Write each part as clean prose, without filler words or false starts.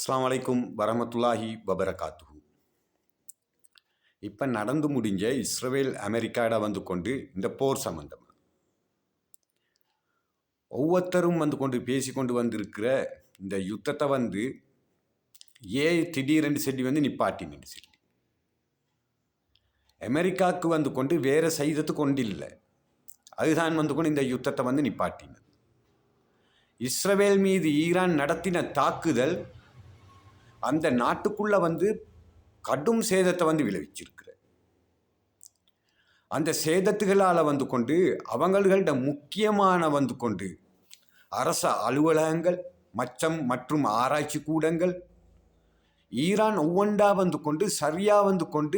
அஸ்ஸலாமு அலைக்கும் வரமத்துல்லாஹி வபரகாத்துஹு. இப்போ நடந்து முடிஞ்ச இஸ்ரேல் அமெரிக்காட வந்து கொண்டு இந்த போர் சம்பந்தம் ஒவ்வொருத்தரும் வந்து கொண்டு பேசிக்கொண்டு வந்திருக்கிற இந்த யுத்தத்தை வந்து திடீரென்று சொல்லி வந்து நிப்பாட்டின்னு சொல்லி அமெரிக்காவுக்கு வந்து கொண்டு வேற செய்தது கொண்டு இல்லை. அதுதான் வந்து கொண்டு இந்த யுத்தத்தை வந்து நிப்பாட்டினது. இஸ்ரேல் மீது ஈரான் நடத்தின தாக்குதல் அந்த நாட்டுக்குள்ள வந்து கடும் சேதத்தை வந்து விளைவிச்சிருக்கிற. அந்த சேதத்துகளால் வந்து கொண்டு அவங்கள்ட முக்கியமான வந்து கொண்டு அரச அலுவலகங்கள் மற்றும் ஆராய்ச்சி கூடங்கள் ஈரான் ஒவ்வொன்றா வந்து கொண்டு சரியாக வந்து கொண்டு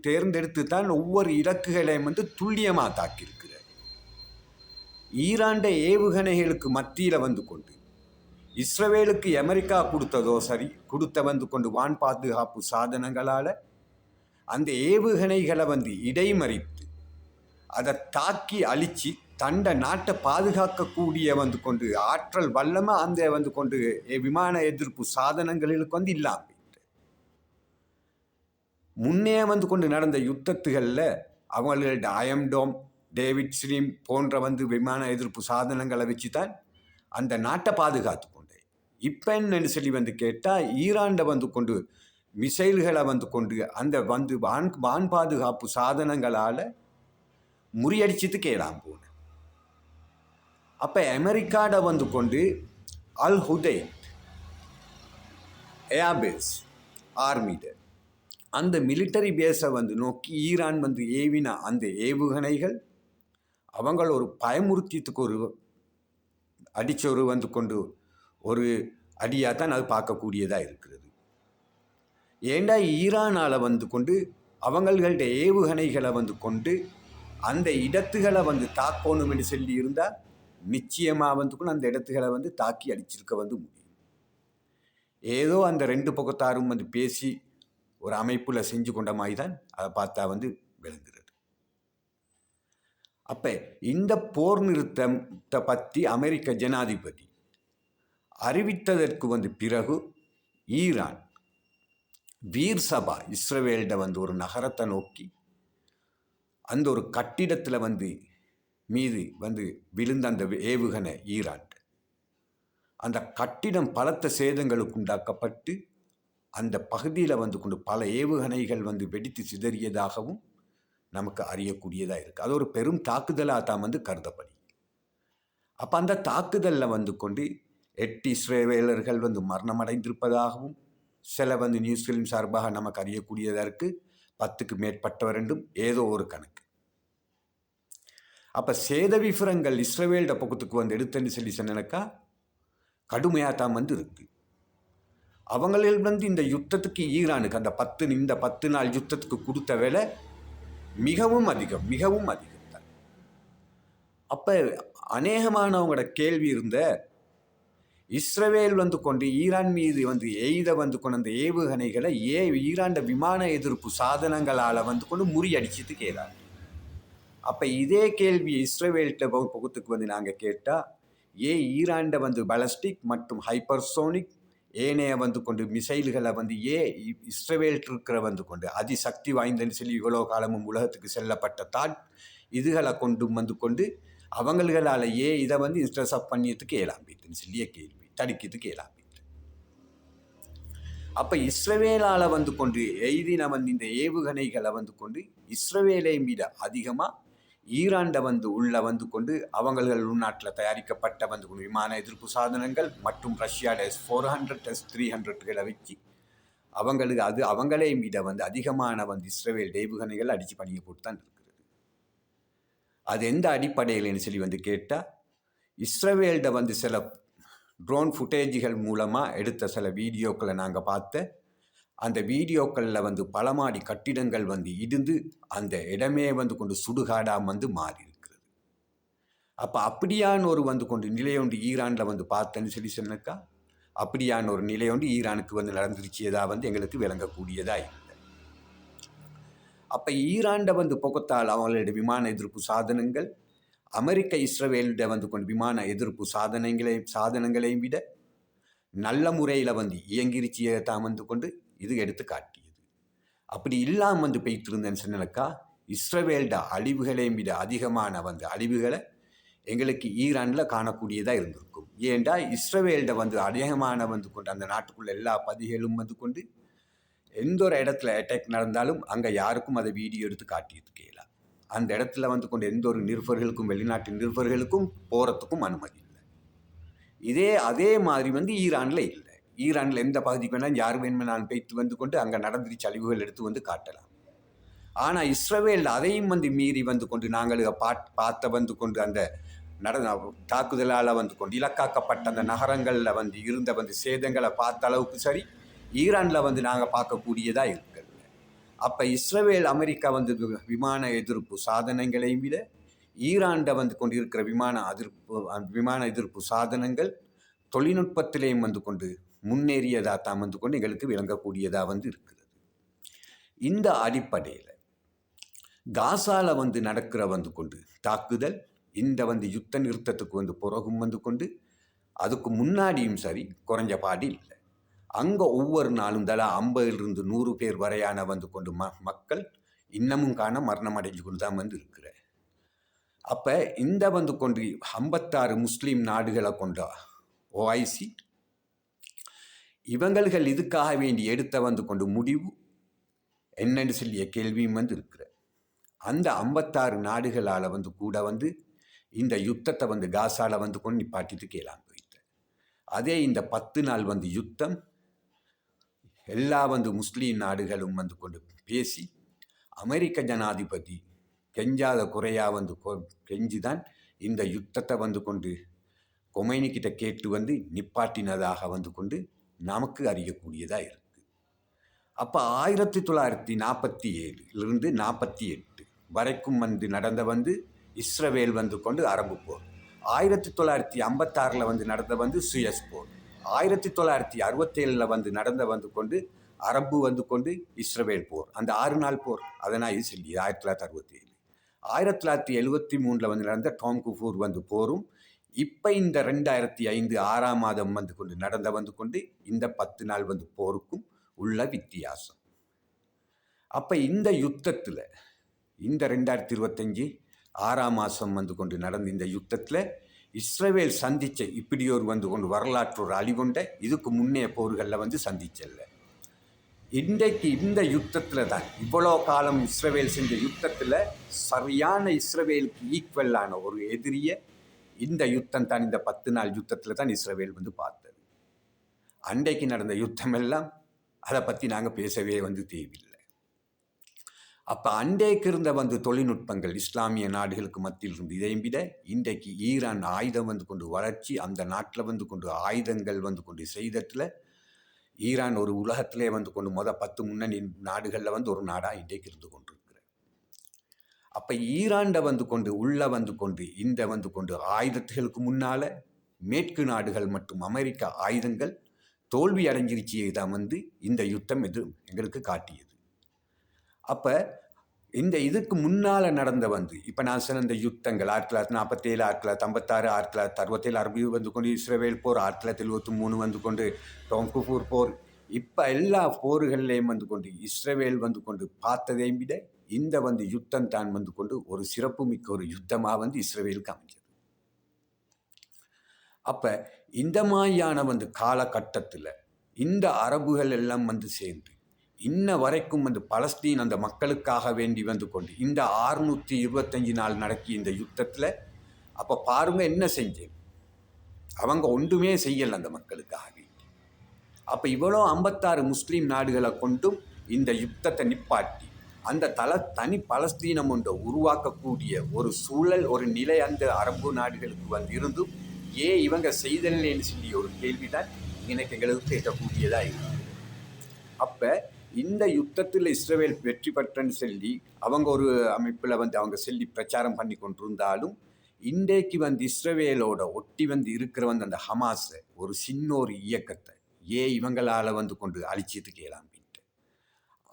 தேர்ந்தெடுத்து தான் ஒவ்வொரு இலக்குகளையும் வந்து துல்லியமாக தாக்கியிருக்கிற. ஈரான்ட ஏவுகணைகளுக்கு மத்தியில் வந்து கொண்டு இஸ்ரேலுக்கு அமெரிக்கா கொடுத்த வந்து கொண்டு வான் பாதுகாப்பு சாதனங்களால் அந்த ஏவுகணைகளை வந்து இடைமறித்து அதை தாக்கி அழித்து தண்ட நாட்டை பாதுகாக்கக்கூடிய வந்து கொண்டு ஆற்றல் வல்லமை அந்த வந்து கொண்டு விமான எதிர்ப்பு சாதனங்களுக்கு வந்து இல்லாமல் முன்னே வந்து கொண்டு நடந்த யுத்தத்துகளில் அவங்களோட அயம்டோம் டேவிட் ஸ்ட்ரீம் போன்ற வந்து விமான எதிர்ப்பு சாதனங்களை வச்சு தான் அந்த நாட்டை பாதுகாத்து கொண்டு இப்போ என்னன்னு சொல்லி வந்து கேட்டால் ஈரான்ட வந்து கொண்டு மிசைல்களை வந்து கொண்டு அந்த வந்து வான் பாதுகாப்பு சாதனங்களால் முறியடிச்சிட்டு கேளாம் போன. அப்போ அமெரிக்காட வந்து கொண்டு அல் ஹுதைத் ஏர்பேஸ் ஆர்மிட அந்த மிலிட்டரி பேஸை வந்து நோக்கி ஈரான் வந்து ஏவின அந்த ஏவுகணைகள் அவங்கள ஒரு பயமுறுத்தியத்துக்கு ஒரு அடிச்சொரு வந்து கொண்டு ஒரு அடியாக தான் அது பார்க்கக்கூடியதாக இருக்கிறது. ஏண்டா ஈரானால் வந்து கொண்டு அவங்கள்ட ஏவுகணைகளை வந்து கொண்டு அந்த இடத்துகளை வந்து தாக்கணும் என்று சொல்லி இருந்தால் நிச்சயமாக வந்து கொண்டு அந்த இடத்துகளை வந்து தாக்கி அடிச்சிருக்க வந்து முடியும். ஏதோ அந்த ரெண்டு பக்கத்தாரும் வந்து பேசி ஒரு அமைப்பில் செஞ்சு கொண்ட மாதிரி தான் அதை பார்த்தா வந்து விளங்குறது. அப்போ இந்த போர் நிறுத்தத்தை பற்றி அமெரிக்க ஜனாதிபதி அறிவித்ததற்கு வந்து பிறகு ஈரான் வீர் சபா இஸ்ரேல்ட வந்து ஒரு நகரத்தை நோக்கி அந்த ஒரு கட்டிடத்தில் வந்து மீது வந்து விழுந்த அந்த ஏவுகணை ஈரான் அந்த கட்டிடம் பலத்த சேதங்களுக்கு உண்டாக்கப்பட்டு அந்த பகுதியில் வந்து கொண்டு பல ஏவுகணைகள் வந்து வெடித்து சிதறியதாகவும் நமக்கு அறியக்கூடியதாக இருக்குது. அது ஒரு பெரும் தாக்குதலாக தான் வந்து கருதப்படி. அப்போ அந்த தாக்குதலில் வந்து கொண்டு 8 இஸ்ரேலர்கள் வந்து மரணமடைந்திருப்பதாகவும் சில வந்து நியூஸ் ஃபிலிம் சார்பாக நமக்கு அறியக்கூடியதாக இருக்குது 10க்கு மேற்பட்டவர் என்றும் ஏதோ ஒரு கணக்கு. அப்போ சேத விவரங்கள் இஸ்ரேல்ட பக்கத்துக்கு வந்து எடுத்துன்னு சொல்லி சொன்னாக்கா கடுமையாக தான் வந்து இருக்குது. அவங்களில் வந்து இந்த யுத்தத்துக்கு ஈரானுக்கு அந்த 10 நாள் யுத்தத்துக்கு கொடுத்த வேலை மிகவும் அதிகம் தான். அப்போ அநேகமானவங்களோட கேள்வி இருந்த இஸ்ரேல் வந்து கொண்டு ஈரான் மீது வந்து வந்து கொண்டு அந்த ஏவுகணைகளை ஈரான்ட விமான எதிர்ப்பு சாதனங்களால் வந்து கொண்டு முறியடிச்சது கேளாது. அப்போ இதே கேள்வி இஸ்ரேல்ட பக்கத்துக்கு வந்து நாங்கள் கேட்டால் ஈரான்ட வந்து பலஸ்டிக் மற்றும் ஹைப்பர்சோனிக் ஏனைய வந்து கொண்டு மிசைல்களை வந்து இஸ்ரேல் இருக்கிற வந்து கொண்டு அதிசக்தி வாய்ந்தன்னு சொல்லி இவ்வளோ காலமும் உலகத்துக்கு செல்லப்பட்ட இதுகளை கொண்டு வந்து கொண்டு அவங்களால் இதை வந்து இன்ஸ்ட்ரஸ் பண்ணியதுக்கு ஏலாம்பிட்டுன்னு சொல்லிய கேள்வி தடுக்கிறதுக்கு ஏலாம்பிட்டு. அப்போ இஸ்ரேலால் வந்து கொண்டு எய்தின வந்து இந்த ஏவுகணைகளை வந்து கொண்டு இஸ்ரேலை மீத அதிகமாக ஈரான்ட வந்து உள்ள வந்து கொண்டு அவங்கள் உள்நாட்டில் தயாரிக்கப்பட்ட வந்து கொண்டு விமான எதிர்ப்பு சாதனங்கள் மற்றும் ரஷ்யாவோட S-400 S-300களை வச்சு அவங்களே மீத வந்து அதிகமான வந்து இஸ்ரேல் ஏவுகணைகள் அடித்து பணியை போட்டு தான் இருக்கிறது. அது எந்த அடிப்படையில்னு சொல்லி வந்து கேட்டால் இஸ்ரேல்ட வந்து சில ட்ரோன் ஃபுட்டேஜுகள் மூலமாக எடுத்த சில வீடியோக்களை நாங்கள் பார்த்த அந்த வீடியோக்களில் வந்து பலமாடி கட்டிடங்கள் வந்து இடிந்து அந்த இடமே வந்து கொண்டு சுடுகாடாக வந்து மாறி இருக்கிறது. அப்போ அப்படியான ஒரு வந்து கொண்டு நிலையொன்று ஈரானில் வந்து பார்த்தேன்னு சொல்லி சொன்னாக்கா அப்படியான ஒரு நிலையொன்று ஈரானுக்கு வந்து நடந்துருச்சியதாக வந்து எங்களுக்கு விளங்கக்கூடியதாக இல்லை. அப்போ ஈரான்ட வந்து புகத்தால் அவங்களோட விமான எதிர்ப்பு சாதனங்கள் அமெரிக்க இஸ்ரேலிட வந்து கொண்டு விமான எதிர்ப்பு சாதனங்களையும் விட நல்ல முறையில் வந்து இயங்கிருச்சியை தான் வந்து கொண்டு இது எடுத்து காட்டியது. அப்படி இல்லாமல் வந்து பெய்த்திருந்தேன்னு சொன்னாக்கா இஸ்ரவேல்ட அழிவுகளை விட அதிகமான வந்து அழிவுகளை எங்களுக்கு ஈரானில் காணக்கூடியதாக இருந்திருக்கும். ஏண்டா இஸ்ரவேல்ட வந்து அதிகமான வந்து கொண்டு அந்த நாட்டுக்குள்ள எல்லா பதிகளும் வந்து கொண்டு எந்த ஒரு இடத்துல அட்டாக் நடந்தாலும் அங்கே யாருக்கும் அதை வீடியோ எடுத்து காட்டியிருக்கலாம். அந்த இடத்துல வந்து கொண்டு எந்த ஒரு நிருபர்களுக்கும் வெளிநாட்டு நிருபர்களுக்கும் போகிறதுக்கும் அனுமதி இல்லை. அதே மாதிரி வந்து ஈரானில் இல்லை. ஈரானில் எந்த பகுதிக்கு வேணாலும் யார் வேணுமெனாலும் போய்த்து வந்து கொண்டு அங்கே நடந்துருச்சு அழிவுகள் எடுத்து வந்து காட்டலாம். ஆனால் இஸ்ரவேல் அதையும் வந்து மீறி வந்து கொண்டு நாங்கள் பார்த்த வந்து கொண்டு அந்த தாக்குதலால் வந்து கொண்டு இலக்காக்கப்பட்ட அந்த நகரங்களில் வந்து இருந்த வந்து சேதங்களை பார்த்த அளவுக்கு சரி ஈரானில் வந்து நாங்கள் பார்க்கக்கூடியதாக இருக்கிறது. அப்போ இஸ்ரவேல் அமெரிக்கா வந்து விமான எதிர்ப்பு சாதனங்களையும் விட ஈரானில் வந்து கொண்டு இருக்கிற விமான எதிர்ப்பு சாதனங்கள் தொழில்நுட்பத்திலேயும் வந்து கொண்டு முன்னேறியதாக தான் வந்து கொண்டு எங்களுக்கு விளங்கக்கூடியதாக வந்து இருக்கிறது. இந்த அடிப்படையில் காசால வந்து நடக்கிற வந்து கொண்டு தாக்குதல் இந்த வந்து யுத்த நிறுத்தத்துக்கு வந்து பிறகும் வந்து கொண்டு அதுக்கு முன்னாடியும் சரி குறைஞ்ச பாடு இல்லை. அங்கே ஒவ்வொரு நாளும் தலா 50 to 100 பேர் வரையான வந்து கொண்டு மக்கள் இன்னமும் காண மரணம் அடைஞ்சு கொண்டு தான் வந்து இருக்கிற. அப்போ இந்த வந்து கொண்டு 56 முஸ்லீம் நாடுகளை கொண்ட OIC இவங்கள் இதுக்காக வேண்டி எடுத்த வந்து கொண்டு முடிவு என்னன்னு சொல்லிய கேள்வியும் வந்து இருக்கிற. அந்த 56 நாடுகளால் வந்து கூட வந்து இந்த யுத்தத்தை வந்து காசால வந்து கொண்டு நிப்பாட்டிட்டு கேளாம போயிட்டு அதே இந்த 10 நாள் வந்து யுத்தம் எல்லா வந்து முஸ்லீம் நாடுகளும் வந்து கொண்டு பேசி அமெரிக்க ஜனாதிபதி கெஞ்சாத குறையா வந்து கெஞ்சிதான் இந்த யுத்தத்தை வந்து கொண்டு கொமைனிக்கிட்ட கேட்டு வந்து நிப்பாட்டினதாக வந்து கொண்டு நமக்கு அறியக்கூடியதாக இருக்குது. அப்போ 1947 48 வரைக்கும் வந்து நடந்த வந்து இஸ்ரவேல் வந்து கொண்டு அரபு போர், 1956 வந்து நடந்த வந்து சுயஸ் போர், 1967 வந்து நடந்த வந்து கொண்டு அரபு வந்து கொண்டு இஸ்ரவேல் போர், அந்த 6 நாள் போர். அதனால் இது சொல்லி 1967 1973 வந்து நடந்த டாம் குஃபூர் வந்து போரும் இப்போ இந்த 2005 6ஆம் மாதம் வந்து கொண்டு நடந்த வந்து கொண்டு இந்த 10 நாள் வந்து போருக்கும் உள்ள வித்தியாசம். அப்போ இந்த யுத்தத்தில் இந்த 2025 6ஆம் மாதம் வந்து கொண்டு நடந்த இந்த யுத்தத்தில் இஸ்ரவேல் சந்திச்ச இப்படி ஒரு வந்து கொண்டு வரலாற்று ஒரு அழிவுண்ட இதுக்கு முன்னே போர்களில் வந்து சந்திச்சல்ல. இன்றைக்கு இந்த யுத்தத்தில் தான் இவ்வளோ காலம் இஸ்ரவேல் செஞ்ச யுத்தத்தில் சரியான இஸ்ரவேலுக்கு ஈக்குவலான ஒரு எதிரியை இந்த யுத்தம் தான், இந்த 10 நாள் யுத்தத்தில் தான் இஸ்ரவேல் வந்து பார்த்தது. அன்றைக்கு நடந்த யுத்தம் எல்லாம் அதை பற்றி நாங்கள் பேசவே வந்து தேவையில்லை. அப்போ அன்றைக்கு இருந்த வந்து தொழில்நுட்பங்கள் இஸ்லாமிய நாடுகளுக்கு மத்தியில் இருந்து இதையும் விட இன்றைக்கு ஈரான் ஆயுதம் வந்து கொண்டு வளர்ச்சி அந்த நாட்டில் வந்து கொண்டு ஆயுதங்கள் வந்து கொண்டு செய்தத்தில் ஈரான் ஒரு உலகத்திலே வந்து கொண்டு 10 முன்னணி நாடுகளில் வந்து ஒரு நாடாக இன்றைக்கு இருந்து கொண்டிருக்கிற. அப்போ ஈரான்ட வந்து கொண்டு உள்ள வந்து கொண்டு இந்த வந்து கொண்டு ஆயுதத்துகளுக்கு முன்னால் மேற்கு நாடுகள் மற்றும் அமெரிக்க ஆயுதங்கள் தோல்வி அடைஞ்சிருச்சியை தான் வந்து இந்த யுத்தம் எங்களுக்கு காட்டியது. அப்போ இந்த இதுக்கு முன்னால் நடந்த வந்து இப்போ நான் சொன்ன இந்த யுத்தங்கள் 1947 1956 1967 அரபு வந்து கொண்டு இஸ்ரவேல் போர் 1973 வந்து கொண்டு டாம் குஃபூர் போர், இப்போ எல்லா போர்கள்லேயும் வந்து கொண்டு இஸ்ரவேல் வந்து கொண்டு பார்த்ததையும் விட இந்த வந்து யுத்தம் தான் வந்து கொண்டு ஒரு சிறப்பு மிக்க ஒரு யுத்தமாக வந்து இஸ்ரவேலுக்கு அமைஞ்சது. அப்போ இந்த மாதிரியான வந்து காலகட்டத்தில் இந்த அரபுகள் எல்லாம் வந்து சேர்ந்து இன்ன வரைக்கும் வந்து பலஸ்தீன் அந்த மக்களுக்காக வேண்டி வந்து கொண்டு இந்த 625 நாள் நடக்கிய இந்த யுத்தத்தில் அப்போ பாருங்க என்ன செஞ்சேன், அவங்க ஒன்றுமே செய்யலை அந்த மக்களுக்காக வேண்டி. அப்போ இவ்வளோ 56 முஸ்லீம் நாடுகளை கொண்டும் இந்த யுத்தத்தை நிப்பாட்டி அந்த தனி பலஸ்தீனம் ஒன்றை உருவாக்கக்கூடிய ஒரு சூழல் ஒரு நிலை அந்த அரபு நாடுகளுக்கு வந்து இருந்தும் இவங்க செய்தல்னு சொல்லி ஒரு கேள்விதான் எனக்கு எங்களுக்கு கேட்கக்கூடியதாக இருக்குது. அப்போ இந்த யுத்தத்தில் இஸ்ரவேல் வெற்றி பெற்றன்னு சொல்லி அவங்க ஒரு அமைப்பில் வந்து அவங்க சொல்லி பிரச்சாரம் பண்ணி கொண்டிருந்தாலும் இன்றைக்கு வந்து இஸ்ரவேலோட ஒட்டி வந்து இருக்கிற வந்து அந்த ஹமாஸை ஒரு சின்ன ஒரு இயக்கத்தை இவங்களால் வந்து கொண்டு அழிச்சிட்டு கேளாம்பின்ட்டு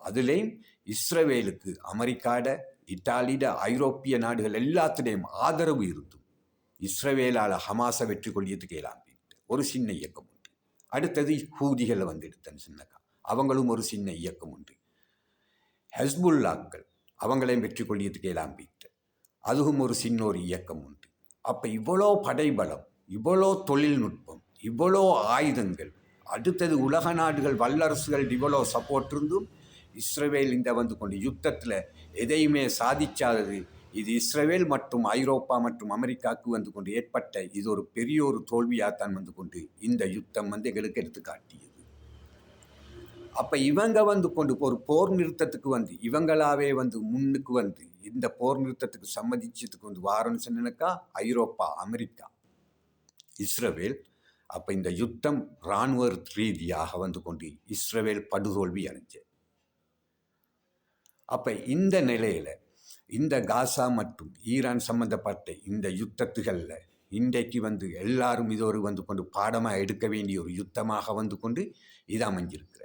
அதுலேயும் இஸ்ரவேலுக்கு அமெரிக்காட இத்தாலியிட ஐரோப்பிய நாடுகள் எல்லாத்துலேயும் ஆதரவு இருந்தும் இஸ்ரவேலால் ஹமாஸை வெற்றி கொள்ளியது கேளாம்பின்ட்டு ஒரு சின்ன இயக்கம் உண்டு. அடுத்தது ஹூதிகளை வந்து எடுத்தேன்னு சொன்னாக்கா அவங்களும் ஒரு சின்ன இயக்கம் உண்டு. ஹெஸ்புல்லாக்கள் அவங்களையும் வெற்றி கொள்ளியதுக்கு எல்லாம் வைத்து அதுவும் ஒரு சின்ன ஒரு இயக்கம் உண்டு. அப்போ இவ்வளோ படைபலம், இவ்வளோ தொழில்நுட்பம், இவ்வளோ ஆயுதங்கள், அடுத்தது உலக நாடுகள் வல்லரசுகள் இவ்வளோ சப்போர்ட் இருந்தும் இஸ்ரேல் இந்த வந்து கொண்டு யுத்தத்தில் எதையுமே சாதிக்காதது. இது இஸ்ரேல் மற்றும் ஐரோப்பா மற்றும் அமெரிக்காவுக்கு வந்து கொண்டு ஏற்பட்ட இது ஒரு பெரிய ஒரு தோல்வியாகத்தான் வந்து கொண்டு இந்த யுத்தம் வந்து எங்களுக்கு எடுத்து காட்டியது. அப்போ இவங்க வந்து கொண்டு ஒரு போர் நிறுத்தத்துக்கு வந்து இவங்களாவே வந்து முன்னுக்கு வந்து இந்த போர் நிறுத்தத்துக்கு சம்மதிச்சதுக்கு வந்து வாரன்னு சொன்னாக்கா ஐரோப்பா, அமெரிக்கா, இஸ்ரேல். அப்போ இந்த யுத்தம் இராணுவ ரீதியாக வந்து கொண்டு இஸ்ரேல் படுதோல்வி அடைஞ்சு. அப்போ இந்த நிலையில் இந்த காசா மற்றும் ஈரான் சம்பந்தப்பட்ட இந்த யுத்தத்துகளில் இன்றைக்கு வந்து எல்லாரும் இது ஒரு வந்து கொண்டு பாடமாக எடுக்க வேண்டிய ஒரு யுத்தமாக வந்து கொண்டு இது அமைஞ்சிருக்கிற.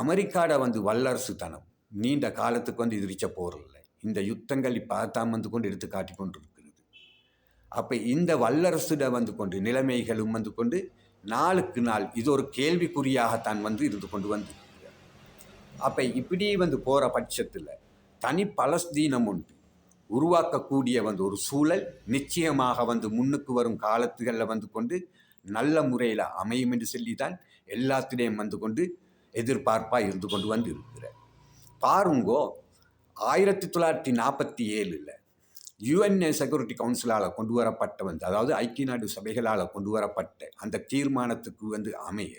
அமெரிக்காட வந்து வல்லரசுத்தனம் நீண்ட காலத்துக்கு வந்து எதிர்ச்ச போரில்லை. இந்த யுத்தங்கள் இப்போ தான் வந்து கொண்டு எடுத்து காட்டி கொண்டு இருக்கிறது. அப்போ இந்த வல்லரசுட வந்து கொண்டு நிலைமைகளும் வந்து கொண்டு நாளுக்கு நாள் இது ஒரு கேள்விக்குறியாகத்தான் வந்து இருந்து கொண்டு வந்து. அப்போ இப்படி வந்து போகிற பட்சத்தில் தனி பலஸ்தீனம் ஒன்று உருவாக்கக்கூடிய வந்து ஒரு சூழல் நிச்சயமாக வந்து முன்னுக்கு வரும் காலத்துகளில் வந்து கொண்டு நல்ல முறையில் அமையும் என்று சொல்லித்தான் எல்லாத்திலையும் வந்து கொண்டு எதிர்பார்ப்பாக இருந்து கொண்டு வந்து இருக்கிற. பாருங்கோ, 1947 யுஎன்ஏ செக்யூரிட்டி கவுன்சிலால் கொண்டு வரப்பட்ட வந்து அதாவது ஐக்கிய நாடு சபைகளால் கொண்டு வரப்பட்ட அந்த தீர்மானத்துக்கு வந்து அமைய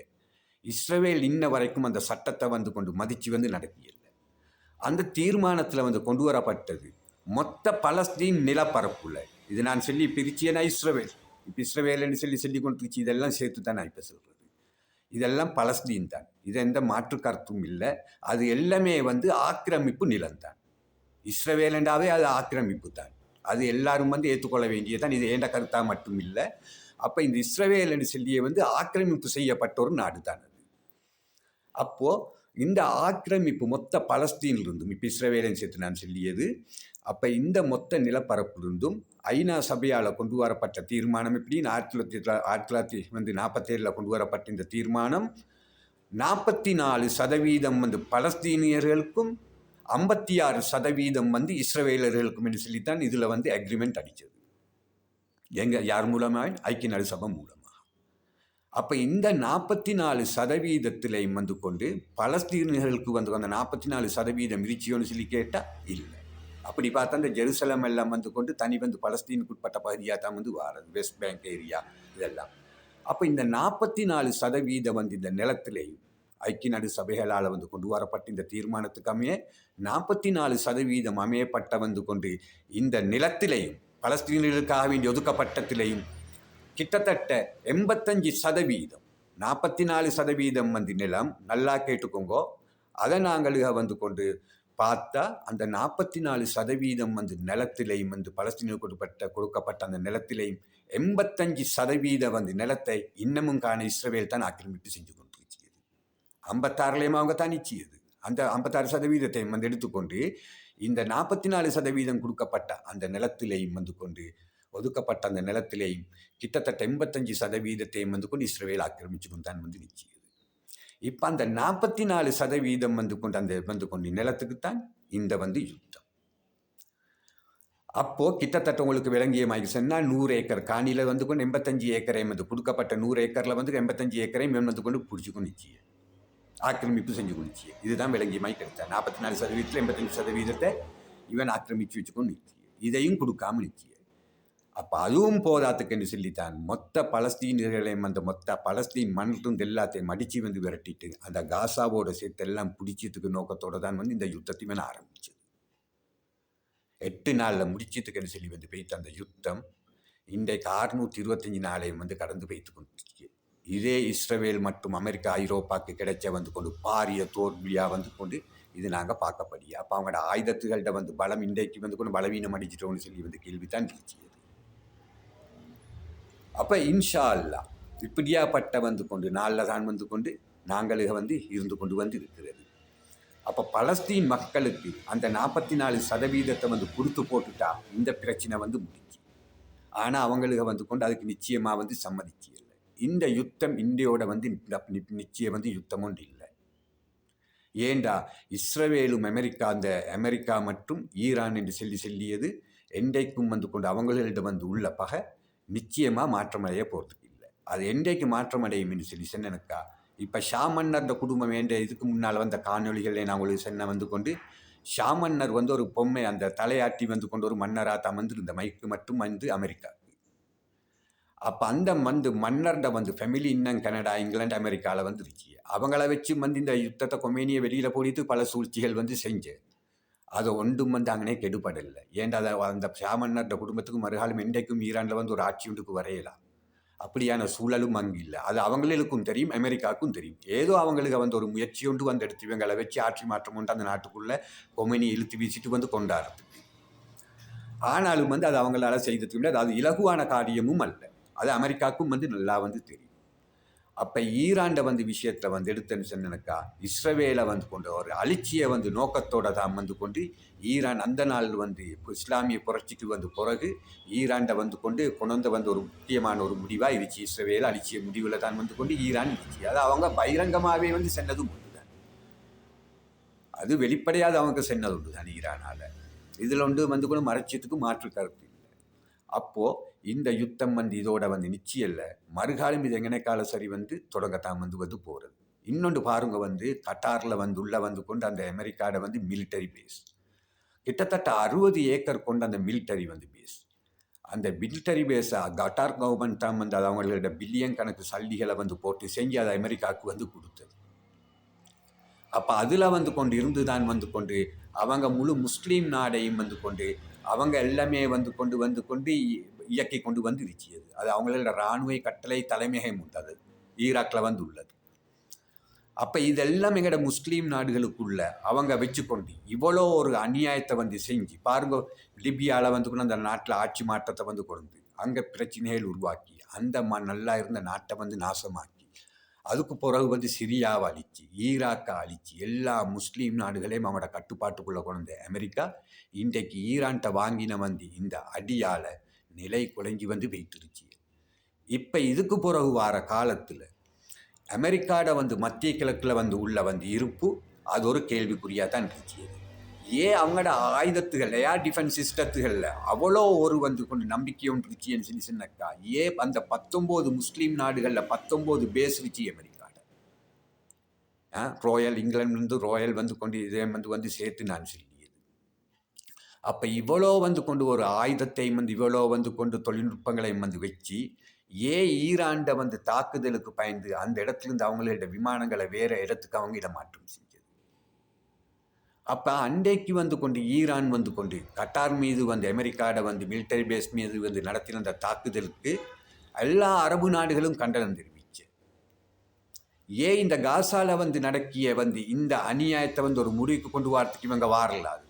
இஸ்ரேல் இன்ன வரைக்கும் அந்த சட்டத்தை வந்து கொண்டு மதித்து வந்து நடத்தியில்லை. அந்த தீர்மானத்தில் வந்து கொண்டு வரப்பட்டது மொத்த பலஸ்தீன் நிலப்பரப்புல இது நான் சொல்லி பிரிச்சியனா இஸ்ரேல் இப்போ இஸ்ரேல்னு சொல்லி கொண்டு இதெல்லாம் சேர்த்து தான் நான் இப்போ சொல்கிறது. இதெல்லாம் பலஸ்தீன் தான், இது எந்த மாற்று கருத்தும் இல்லை. அது எல்லாமே வந்து ஆக்கிரமிப்பு நிலம்தான். இஸ்ரேல் என்றாவே அது ஆக்கிரமிப்பு தான். அது எல்லாரும் வந்து ஏற்றுக்கொள்ள வேண்டியதான். இது ஏண்ட கருத்தாக மட்டும் இல்லை. அப்போ இந்த இஸ்ரேல் என்று சொல்லியே வந்து ஆக்கிரமிப்பு செய்யப்பட்ட ஒரு நாடு தான் அது. அப்போது இந்த ஆக்கிரமிப்பு மொத்த பலஸ்தீனிலிருந்தும் இப்போ இஸ்ரேலையும் சேர்த்து நான் சொல்லியது. அப்போ இந்த மொத்த நிலப்பரப்பிலிருந்தும் ஐநா சபையால் கொண்டு வரப்பட்ட தீர்மானம் எப்படின்னு 1947 கொண்டு வரப்பட்ட இந்த தீர்மானம் 44% வந்து பலஸ்தீனியர்களுக்கும் 56% வந்து இஸ்ரேலர்களுக்கும் என்று சொல்லித்தான் இதில் வந்து அக்ரிமெண்ட் அடித்தது. யார் மூலமாக? ஐக்கிய நாடு சபை மூலமாக. அப்போ இந்த 44% வந்து கொண்டு பலஸ்தீனியர்களுக்கு வந்து அந்த 44% இருச்சியோன்னு சொல்லி கேட்டால் இல்லை. அப்படி பார்த்தா இந்த ஜெருசலம் எல்லாம் வந்து கொண்டு தனி வந்து பலஸ்தீனுக்கு உட்பட்ட பகுதியாக தான் வந்து வாரது, வெஸ்ட் பேங்க் ஏரியா இதெல்லாம். அப்போ இந்த 44% வந்து இந்த நிலத்திலேயும் ஐக்கிய நாடு சபைகளால் வந்து கொண்டு வரப்பட்ட இந்த தீர்மானத்துக்கு அமைய 44% அமையப்பட்ட வந்து கொண்டு இந்த நிலத்திலேயும் பலஸ்தீனியர்களுக்காக வேண்டி ஒதுக்கப்பட்டத்திலேயும் கிட்டத்தட்ட 85%, 44% வந்து நிலம், நல்லா கேட்டுக்கோங்கோ, அதை நாங்கள் வந்து கொண்டு பார்த்தா அந்த 44% வந்து நிலத்திலையும் வந்து பலஸ்தீனுக்கு கொடுக்கப்பட்ட அந்த நிலத்திலையும் 85% வந்து நிலத்தை இன்னமும் காண இஸ்ரேல் தான் ஆக்கிரமிப்பு செஞ்சு கொண்டிருக்கிறது. 56 அவங்க தான் நிச்சயது. அந்த 56% வந்து எடுத்துக்கொண்டு இந்த 44% கொடுக்கப்பட்ட அந்த நிலத்திலையும் வந்து கொண்டு ஒதுக்கப்பட்ட அந்த நிலத்திலேயும் கிட்டத்தட்ட 85% வந்து கொண்டு இஸ்ரேல் ஆக்கிரமிச்சு கொண்டு தான் வந்து நிச்சயது. இப்போ அந்த 44% வந்து கொண்டு அந்த வந்து கொண்டு நிலத்துக்குத்தான் இந்த வந்து யுத்தம். அப்போது கிட்டத்தட்ட உங்களுக்கு விளங்கியமாக சொன்னால் 100 ஏக்கர் காணியில் வந்து கொண்டு 85 ஏக்கரையும் வந்து கொடுக்கப்பட்ட 100 ஏக்கரில் வந்து 85 ஏக்கரையும் வந்து கொண்டு பிடிச்சி கொண்டு நிச்சயம் ஆக்கிரமிப்பு செஞ்சு கொண்டு இதுதான் விளங்கியமாய் கிடைத்தா. 44% 85% இவன் ஆக்கிரமித்து வச்சுக்கொண்டு நிச்சயம் இதையும் கொடுக்காம நிச்சயம். அப்போ அதுவும் போதாத்துக்குன்னு சொல்லித்தான் மொத்த பலஸ்தீனியர்களையும் அந்த மொத்த பலஸ்தீன் மண்ணிலிருந்து எல்லாத்தையும் அடித்து வந்து விரட்டிட்டு அந்த காசாவோட சேர்த்து எல்லாம் பிடிச்சதுக்கு நோக்கத்தோடு தான் வந்து இந்த யுத்தத்தையும் ஆரம்பிச்சது. 8 நாளில் முடிச்சதுக்குன்னு சொல்லி வந்து பெய்த்து அந்த யுத்தம் இன்றைக்கு 625 நாளையும் வந்து கடந்து பெய்த்து கொண்டிருக்கு. இதே இஸ்ரேல் மற்றும் அமெரிக்கா ஐரோப்பாவுக்கு கிடைச்ச வந்து கொண்டு பாரிய தோல்வியாக வந்து கொண்டு இது நாங்கள் பார்க்கப்படியா. அப்போ அவங்களோட ஆயுதத்துகள்கிட்ட வந்து பலம் இன்றைக்கு வந்து கொண்டு பலவீனம் அடிச்சிட்டோன்னு சொல்லி வந்து கேள்வி தான் இருந்துச்சு. அப்போ இன்ஷா அல்லாஹ் இப்படியாப்பட்ட வந்து கொண்டு நாளில் தான் வந்து கொண்டு நாங்கள் வந்து இருந்து கொண்டு வந்து இருக்கிறது. அப்போ பலஸ்தீன் மக்களுக்கு அந்த 44% வந்து கொடுத்து போட்டுட்டா இந்த பிரச்சனை வந்து முடிச்சு. ஆனால் அவங்களுக்கு வந்து கொண்டு அதுக்கு நிச்சயமாக வந்து சம்மதிச்சு இல்லை. இந்த யுத்தம் இந்தியோட வந்து நிச்சயம் வந்து யுத்தம் ஒன்று இல்லை. ஏண்டா இஸ்ரவேலும் அமெரிக்கா மற்றும் ஈரான் என்று சொல்லியது என்றைக்கும் வந்து கொண்டு அவங்களிடம் வந்து உள்ள பகை நிச்சயமாக மாற்றமடைய போகிறதுக்கு இல்லை. அது என்றைக்கு மாற்றமடையும் என்று சொன்னேனக்கா, இப்போ ஷாமன்னர் அந்த குடும்பம் இதுக்கு முன்னால் வந்த காணொலிகளில் நான் உங்களுக்கு சொன்ன வந்து கொண்டு ஷாமன்னர் வந்து ஒரு பொம்மை அந்த தலையாட்டி வந்து கொண்டு ஒரு மன்னராக தான் வந்து இந்த மைக்கு மட்டும் வந்து அமெரிக்காவுக்கு. அப்போ அந்த மன்னர்ட வந்து ஃபேமிலி இன்னும் கனடா, இங்கிலாந்து, அமெரிக்காவில் வந்துருச்சு. அவங்கள வச்சு வந்து இந்த யுத்தத்தை கொமேனியை வெளியில் போடித்து பல சூழ்ச்சிகள் வந்து செஞ்சு அதை ஒன்றும் வந்து அங்கனே கெடுபடலை. ஏன்டா அந்த ஷாமன்னர்ட குடும்பத்துக்கு மறுகாலம் என்றைக்கும் ஈரானில் வந்து ஒரு ஆட்சி ஒன்றுக்கு வரையலாம். அப்படியான சூழலும் அங்கே இல்லை. அது அவங்களுக்கும் தெரியும், அமெரிக்காவுக்கும் தெரியும். ஏதோ அவங்களுக்கு வந்து ஒரு முயற்சி ஒன்று வந்து எடுத்து இவங்களை வச்சு ஆட்சி மாற்றம் உண்டு அந்த நாட்டுக்குள்ளே கொமேனி இழுத்து வீசிட்டு வந்து கொண்டாடுறதுக்கு. ஆனாலும் வந்து அது அவங்களால செய்ததுக்கு முடியாது. அது இலகுவான காரியமும் அல்ல. அது அமெரிக்காவுக்கும் வந்து நல்லா வந்து தெரியும். அப்போ ஈரான்ட வந்து விஷயத்தில் வந்து எடுத்துன்னு சொன்னேனக்கா, இஸ்ரவேலை வந்து கொண்டு ஒரு அழிச்சியை வந்து நோக்கத்தோட தான் வந்து கொண்டு ஈரான் அந்த நாள் வந்து இஸ்லாமிய புரட்சிக்கு வந்து பிறகு ஈரான்ட வந்து கொண்டு வந்து ஒரு முக்கியமான ஒரு முடிவாக இருந்துச்சு. இஸ்ரவேலை அழிச்சிய முடிவில் தான் வந்து கொண்டு ஈரான் இருந்துச்சு. அது அவங்க பகிரங்கமாகவே வந்து சென்னதும் உண்டு தான். அது வெளிப்படையாத அவங்க சென்னது உண்டு தான் ஈரானால். இதில் வந்து கொண்டு மறைச்சத்துக்கு மாற்று கருத்து இல்லை. அப்போது இந்த யுத்தம் வந்து இதோட வந்து நிச்சயம் இல்லை. மறுகாலம் இது எங்கனைக்கால சரி வந்து தொடங்கத்தான் வந்து போகிறது. இன்னொன்று பாருங்க, வந்து கட்டாரில் வந்து உள்ள வந்து கொண்டு அந்த அமெரிக்காவோட வந்து மிலிட்டரி பேஸ் கிட்டத்தட்ட 60 ஏக்கர் கொண்ட அந்த மிலிட்டரி வந்து பேஸ். அந்த மிலிட்டரி பேஸை கட்டார் கவர்மெண்ட் தான் வந்து அது அவங்களோட பில்லியன் கணக்கு சல்லிகளை வந்து போட்டு செஞ்சு அதை அமெரிக்காவுக்கு வந்து கொடுத்தது. அப்போ அதில் வந்து கொண்டு இருந்து தான் வந்து கொண்டு அவங்க முழு முஸ்லீம் நாடையும் வந்து கொண்டு அவங்க எல்லாமே வந்து கொண்டு இயக்கி கொண்டு வந்து இருச்சியது. அது அவங்களோட இராணுவ கட்டளை தலைமையகம் உண்டது ஈராக்கில் வந்து உள்ளது. அப்போ இதெல்லாம் எங்களோட முஸ்லீம் நாடுகளுக்குள்ள அவங்க வச்சுக்கொண்டு இவ்வளோ ஒரு அநியாயத்தை வந்து செஞ்சு பாருங்க. லிபியாவில் வந்து கொண்டு அந்த நாட்டில் ஆட்சி மாற்றத்தை வந்து கொண்டு அங்கே பிரச்சனைகள் உருவாக்கி அந்த நல்லா இருந்த நாட்டை வந்து நாசமாக்கி அதுக்கு பிறகு வந்து சிரியாவை அழிச்சு ஈராக்கை அழிச்சு எல்லா முஸ்லீம் நாடுகளையும் அவங்களோட கட்டுப்பாட்டுக்குள்ளே கொண்டு அமெரிக்கா இன்றைக்கு ஈரான்கிட்ட வாங்கின வந்து இந்த அடியால் நிலை குலைஞ்சி வந்து வைத்துருச்சு. இப்போ இதுக்கு பிறகு வார காலத்தில் அமெரிக்காவோட வந்து மத்திய கிழக்கில் வந்து உள்ள வந்து இருப்பு அது ஒரு கேள்விக்குறியாக தான் இருந்துச்சு. ஏன் அவங்களோட ஆயுதத்துகள் ஏர் டிஃபென்ஸ் சிஸ்டத்துகளில் அவ்வளோ ஒரு வந்து கொண்டு நம்பிக்கை ஒன்று இருந்துச்சுன்னு சொல்லி சொன்னக்கா, ஏன் அந்த 19 முஸ்லீம் நாடுகளில் 19 பேஸ் இருந்துச்சு அமெரிக்காவோட. ராயல் இங்கிலாந்து ராயல் வந்து கொண்டு இதே வந்து சேர்த்து நான் சொல்லியது. அப்போ இவ்வளோ வந்து கொண்டு ஒரு ஆயுதத்தை வந்து இவ்வளோ வந்து கொண்டு தொழில்நுட்பங்களையும் வந்து வச்சு ஏன் ஈரான்ட வந்து தாக்குதலுக்கு பயந்து அந்த இடத்துலேருந்து அவங்களோட விமானங்களை வேறு இடத்துக்கு அவங்க இடமாற்றம் செஞ்சது. அப்போ அன்றைக்கு வந்து கொண்டு ஈரான் வந்து கொண்டு கட்டார் மீது வந்து அமெரிக்காவோட வந்து மிலிட்டரி பேஸ் மீது வந்து நடத்தின அந்த தாக்குதலுக்கு எல்லா அரபு நாடுகளும் கண்டனம் தெரிவிச்சு. ஏன் இந்த காசால வந்து நடக்கிய வந்து இந்த அநியாயத்தை வந்து ஒரு முடிவுக்கு கொண்டு வரத்துக்கு இவங்க வாரலாது.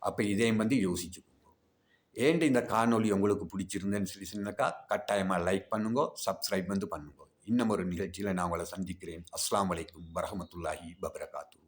அப்போ இதையும் வந்து யோசிச்சுக்கோங்க. ஏன்ட்டு இந்த காணொலி உங்களுக்கு பிடிச்சிருந்தேன்னு சொல்லி சொன்னாக்கா கட்டாயமாக லைக் பண்ணுங்க, சப்ஸ்கிரைப் வந்து பண்ணுங்க. இன்னும் ஒரு நிகழ்ச்சியில் நான் உங்களை சந்திக்கிறேன். அஸ்ஸலாமு அலைக்கும் வரஹ்மத்துல்லாஹி வபரகாத்துஹு.